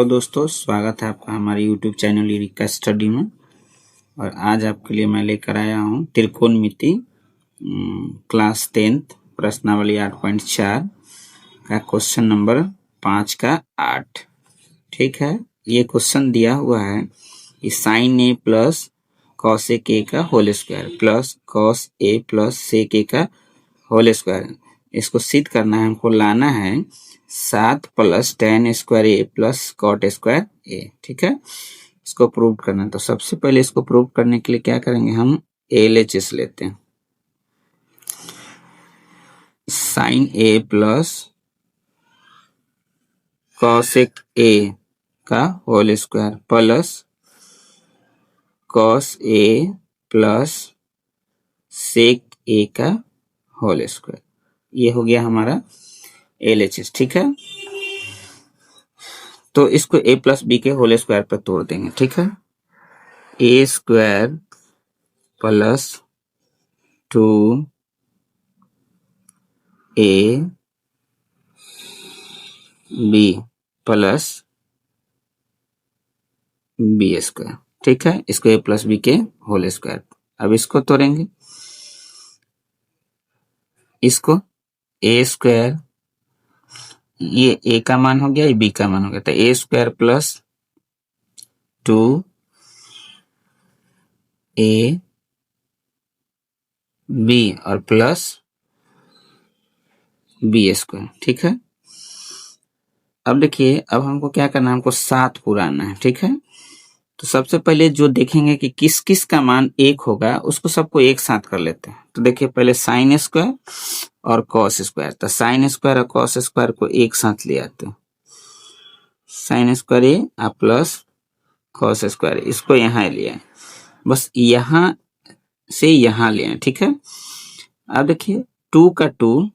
दोस्तों, स्वागत है आपका हमारे यूट्यूब चैनल यूरिका स्टडी में। और आज आपके लिए मैं लेकर आया हूँ त्रिकोणमिति क्लास 10th प्रश्नावली 8.4 का क्वेश्चन नंबर 5 का 8। ठीक है, ये क्वेश्चन दिया हुआ है कि sign A plus cos A के का whole square plus cos A plus sec A का होल स्क्वायर, इसको सिद्ध करना है, हमको लाना है 7 plus tan square A plus cot square ए। ठीक है, इसको प्रूव करना है। तो सबसे पहले इसको प्रूव करने के लिए क्या करेंगे, हम LHS लेते हैं। Sine A plus cosec A का whole square plus cos A plus sec A का होल स्क्वायर, ये हो गया हमारा LHS। ठीक है, तो इसको a प्लस बी के होल स्क्वायर पर तोड़ देंगे। ठीक है, a square plus 2a b plus B square. ठीक है, इसको a प्लस बी के होल स्क्वायर। अब इसको तोड़ेंगे, इसको a स्क्वायर, ये a का मान हो गया, ये b का मान हो गया, तो a square plus 2a b और प्लस b स्क्वायर। ठीक है, अब देखिए, अब हमको क्या करना है, हमको 7 पूरा आना है। ठीक है, तो सबसे पहले जो देखेंगे कि किस किस का मान 1 होगा, उसको सबको एक साथ कर लेते हैं। तो देखिए, पहले साइन स्क्वायर और कॉस स्क्वायर, तो साइन स्क्वायर और कॉस स्क्वायर को एक साथ ले आते हैं। साइन स्क्वायर ए और प्लस कॉस स्क्वायर, इसको यहाँ लिया, बस यहाँ से यहाँ लिया। ठीक है, अब देखिए 2 का 2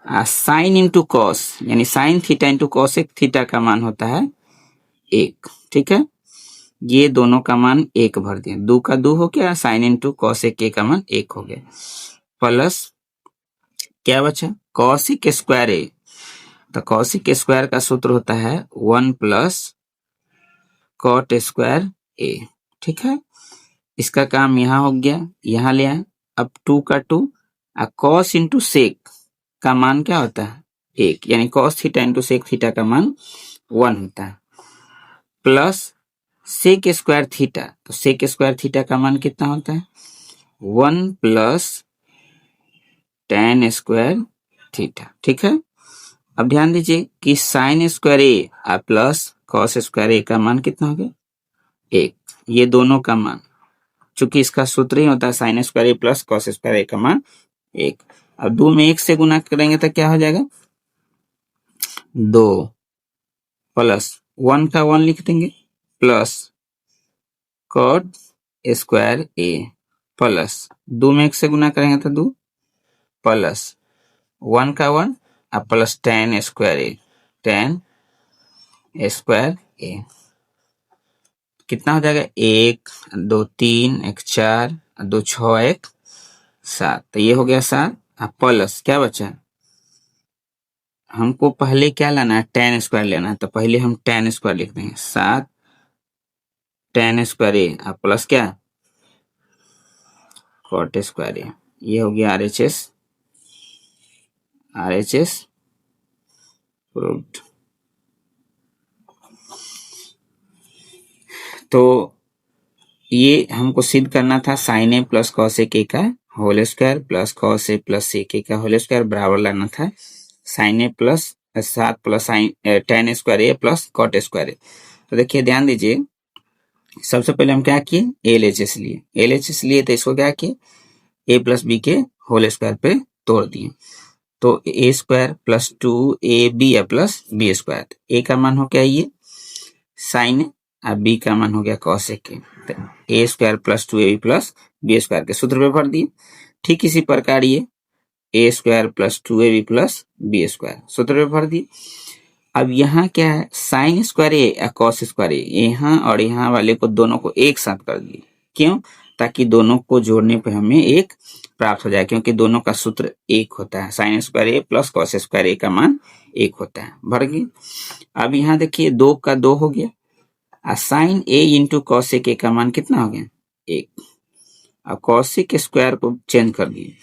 साइन इंटू कॉस, यानी साइन थीटा इंटू कॉस एक, थीटा का मान होता है 1। ठीक है, ये दोनों का मान 1 भर दिया, 2 का 2 हो गया, साइन इंटू कॉसेक ए का मान 1 हो गया, प्लस क्या बचा, कॉसेक स्क्वायर ए। तो कॉसेक स्क्वायर का सूत्र होता है 1 प्लस कॉट स्क्वायर ए। ठीक है, इसका काम यहाँ हो गया, यहाँ ले आए। अब 2 का 2 कॉस इंटू सेक का मान क्या होता है 1, यानी cos theta into sec theta का मान 1 होता है, प्लस सेक स्क्वायर थीटा, तो सेक स्क्वायर थीटा का मान कितना होता है 1 प्लस tan स्क्वायर थीटा। ठीक है, अब ध्यान दीजिए कि साइन स्क्वायर ए और प्लस कॉस स्क्वायर ए का मान कितना हो गया 1, ये दोनों का मान, चूंकि इसका सूत्र ही होता है sine square A plus cos square ए का मान 1। अब 2 में 1 से गुना करेंगे तो क्या हो जाएगा 2 प्लस 1 का 1 लिख देंगे plus cot square A plus 2 में 1 से गुना करेंगे तो 2 प्लस 1 का 1 और प्लस tan स्क्वायर ए, tan स्क्वायर ए कितना हो जाएगा 1 2 3 1 4 2 6 1 7, तो ये हो गया 7। प्लस क्या बचा, हमको पहले क्या लाना है tan स्क्वायर लेना है, तो पहले हम tan स्क्वायर लिख देंगे 7 tan स्क्वायर ए प्लस क्या कॉट स्क्वायर ए, ये हो गया RHS प्रूव्ड। तो ये हमको सिद्ध करना था sine A plus cos A के का whole square plus cos A plus sec A का होल स्क्वायर बराबर लाना था sine A plus 7 plus sine tan square A plus cot square A. तो देखिए, ध्यान दीजिए, सबसे पहले हम क्या किए LHS लिए, तो इसको क्या किए a प्लस बी के होल स्क्वायर पे तोड़ दिए। तो a square plus 2ab plus B square, a का मान हो गया ये साइन और b का मान हो गया कॉस ए के, तो a square plus 2ab plus B square के सूत्र पे भर दिए। ठीक इसी प्रकार ये a square plus 2ab plus B square सूत्र पे भर दिए। अब यहाँ क्या है, साइन स्क्वायर ए या कॉस स्क्वायर ए, यहाँ और यहाँ वाले को दोनों को एक साथ कर दिए। क्यों, ताकि दोनों को जोड़ने पे हमें एक प्राप्त हो जाए, क्योंकि दोनों का सूत्र एक होता है। Sine square A plus cos square ए का मान एक होता है। भर गई। अब यहाँ देखिए 2 का 2 हो गया। Sine A into cosec A का मान कितना हो गया? 1। अब कॉसेक स्क्वायर को चेंज कर दिए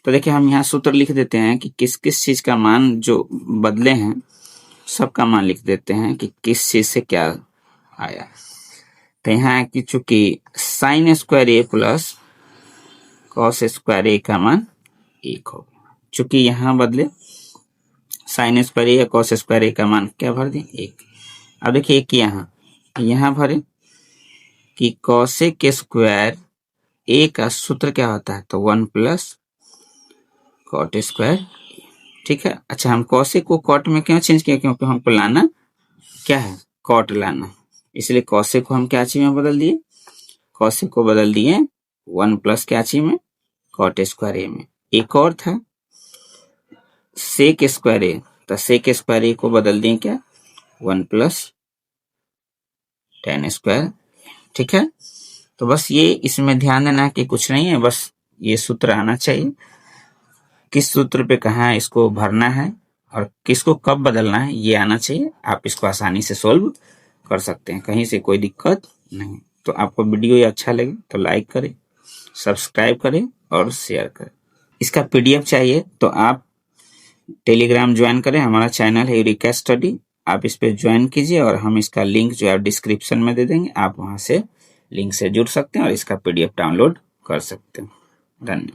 तो देखिए हम यहाँ सूत्र लिख देते हैं कि किस किस चीज का मान जो बदले हैं सबका मान लिख देते हैं कि किस चीज से क्या आया। तो यहाँ की चूंकि sine square A plus cos square ए का मान 1 हो गया, चूंकि यहाँ बदले साइन स्क्वायर ए या कॉस स्क्वायर ए का मान क्या भर दिए? 1। अब देखिए एक यहाँ भरे कि कॉसेक स्क्वायर ए का सूत्र क्या होता है? तो 1 प्लस कॉट स्क्वायर। ठीक है। अच्छा, हम कॉसेक को कॉट में क्यों चेंज किया? क्योंकि हमको लाना क्या है? कॉट लाना। इसलिए कॉसेक को हम क्या चीज में बदल दिए? कॉसेक को बदल दिए 1 प्लस क्या चीज में? कॉट स्क्वायर ए में। एक और था सेक स्क्वायर ए, तो सेक स्क्वायर ए को बदल दिए क्या? 1 प्लस टेन स्क्वायर। ठीक है। तो बस ये इसमें ध्यान देना कि कुछ नहीं है, बस ये सूत्र आना चाहिए। किस सूत्र पे कहाँ इसको भरना है और किसको कब बदलना है ये आना चाहिए। आप इसको आसानी से सोल्व कर सकते हैं, कहीं से कोई दिक्कत नहीं। तो आपको वीडियो ये अच्छा लगे तो लाइक करें, सब्सक्राइब करें और शेयर करें। इसका पीडीएफ चाहिए तो आप टेलीग्राम ज्वाइन करें, हमारा चैनल है यूरेका स्टडी, आप इस पे ज्वाइन कीजिए और हम इसका लिंक जो है डिस्क्रिप्शन में दे देंगे। आप वहां से लिंक से जुड़ सकते हैं और इसका पीडीएफ डाउनलोड कर सकते हैं। धन्यवाद।